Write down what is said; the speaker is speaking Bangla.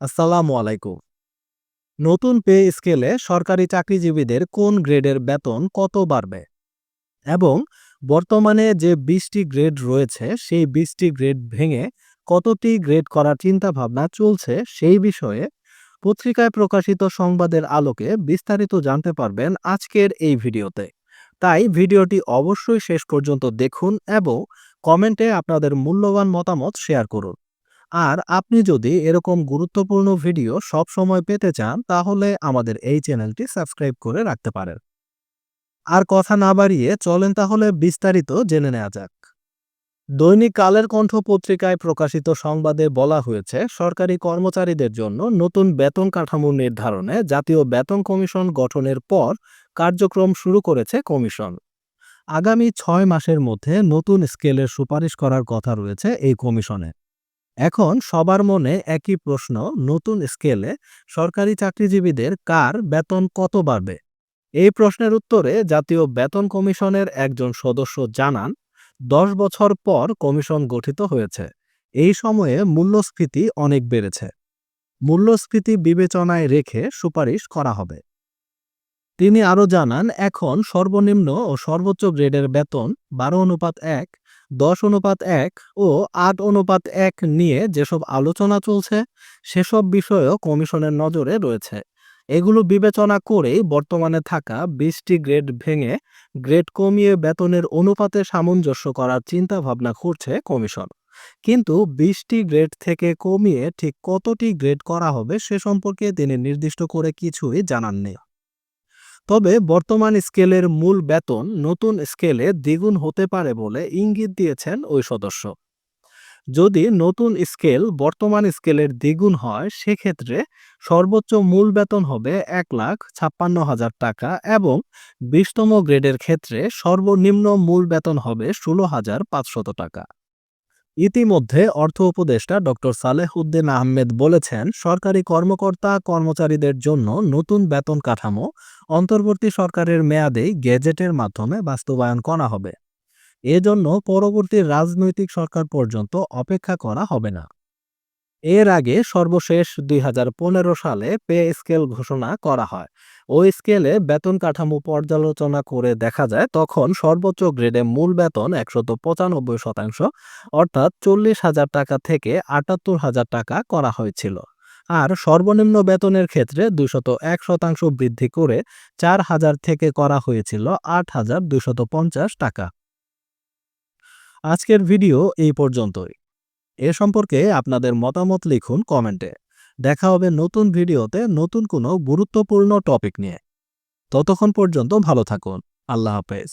আসসালামু আলাইকুম। নতুন পে স্কেলে সরকারি চাকরিজীবীদের কোন গ্রেডের বেতন কত বাড়বে এবং বর্তমানে যে ২০টি গ্রেড রয়েছে সেই ২০টি গ্রেড ভেঙে কতটি গ্রেড করার চিন্তাভাবনা চলছে সেই বিষয়ে পত্রিকায় প্রকাশিত সংবাদের আলোকে বিস্তারিত জানতে পারবেন আজকের এই ভিডিওতে। তাই ভিডিওটি অবশ্যই শেষ পর্যন্ত দেখুন এবং কমেন্টে আপনাদের মূল্যবান মতামত শেয়ার করুন। আর আপনি যদি এরকম গুরুত্বপূর্ণ ভিডিও সব সময় পেতে চান তাহলে আমাদের এই চ্যানেলটি সাবস্ক্রাইব করে রাখতে পারেন। আর কথা না বাড়িয়ে চলেন তাহলে বিস্তারিত জেনে নেওয়া যাক। দৈনিক কালের কণ্ঠ পত্রিকায় প্রকাশিত সংবাদে বলা হয়েছে, সরকারি কর্মচারীদের জন্য নতুন বেতন কাঠামো নির্ধারণে জাতীয় বেতন কমিশন গঠনের পর কার্যক্রম শুরু করেছে কমিশন। আগামী ৬ মাসের মধ্যে নতুন স্কেলের সুপারিশ করার কথা রয়েছে এই কমিশনে। এখন সবার মনে একই প্রশ্ন, নতুন স্কেলে সরকারি চাকরিজীবীদের কার বেতন কত বাড়বে? এই প্রশ্নের উত্তরে জাতীয় বেতন কমিশনের একজন সদস্য জানান, ১০ বছর পর কমিশন গঠিত হয়েছে। এই সময়ে মূল্যস্ফীতি অনেক বেড়েছে। মূল্যস্ফীতি বিবেচনায় রেখে সুপারিশ করা হবে। তিনি আরও জানান, এখন সর্বনিম্ন ও সর্বোচ্চ গ্রেডের বেতন ১২:১, ১০:১ ও ৮:১ নিয়ে যেসব আলোচনা চলছে সেসব বিষয়ও কমিশনের নজরে রয়েছে। এগুলো বিবেচনা করেই বর্তমানে থাকা ২০টি গ্রেড ভেঙে গ্রেড কমিয়ে বেতনের অনুপাতে সামঞ্জস্য করার চিন্তা ভাবনা করছে কমিশন। কিন্তু ২০টি গ্রেড থেকে কমিয়ে ঠিক কতটি গ্রেড করা হবে সে সম্পর্কে তিনি নির্দিষ্ট করে কিছুই জানাননি। তবে বর্তমান স্কেলের মূল বেতন নতুন স্কেলে দ্বিগুণ হতে পারে বলে ইঙ্গিত দিয়েছেন ওই সদস্য। যদি নতুন স্কেল বর্তমান স্কেলের দ্বিগুণ হয় সেক্ষেত্রে সর্বোচ্চ মূল বেতন হবে ১,৫৬,০০০ টাকা এবং ২০তম গ্রেডের ক্ষেত্রে সর্বনিম্ন মূল বেতন হবে ১৬,৫০০ টাকা। ইতিমধ্যে অর্থ উপদেষ্টা ডক্টর সালেহ উদ্দিন আহমেদ বলেছেন, সরকারি কর্মকর্তা কর্মচারীদের জন্য নতুন বেতন কাঠামো অন্তর্বর্তী সরকারের মেয়াদেই গেজেটের মাধ্যমে বাস্তবায়ন করা হবে। এজন্য পরবর্তী রাজনৈতিক সরকার পর্যন্ত অপেক্ষা করা হবে না। এর আগে সর্বশেষ ২০১৫ সালে পে স্কেল ঘোষণা করা হয়। ওই স্কেলে বেতন কাঠামো পর্যালোচনা করে দেখা যায় তখন সর্বোচ্চ গ্রেডে মূল বেতন ১৯৫% অর্থাৎ ৪০,০০০ টাকা থেকে ৭৮,০০০ টাকা করা হয়েছিল। আর সর্বনিম্ন বেতনের ক্ষেত্রে ২০১% বৃদ্ধি করে ৪,০০০ থেকে করা হয়েছিল ৮,২৫০ টাকা। আজকের ভিডিও এই পর্যন্তই। এ সম্পর্কে আপনাদের মতামত লিখুন কমেন্টে। দেখা হবে নতুন ভিডিওতে নতুন কোনো গুরুত্বপূর্ণ টপিক নিয়ে। ততক্ষণ পর্যন্ত ভালো থাকুন। আল্লাহ হাফেজ।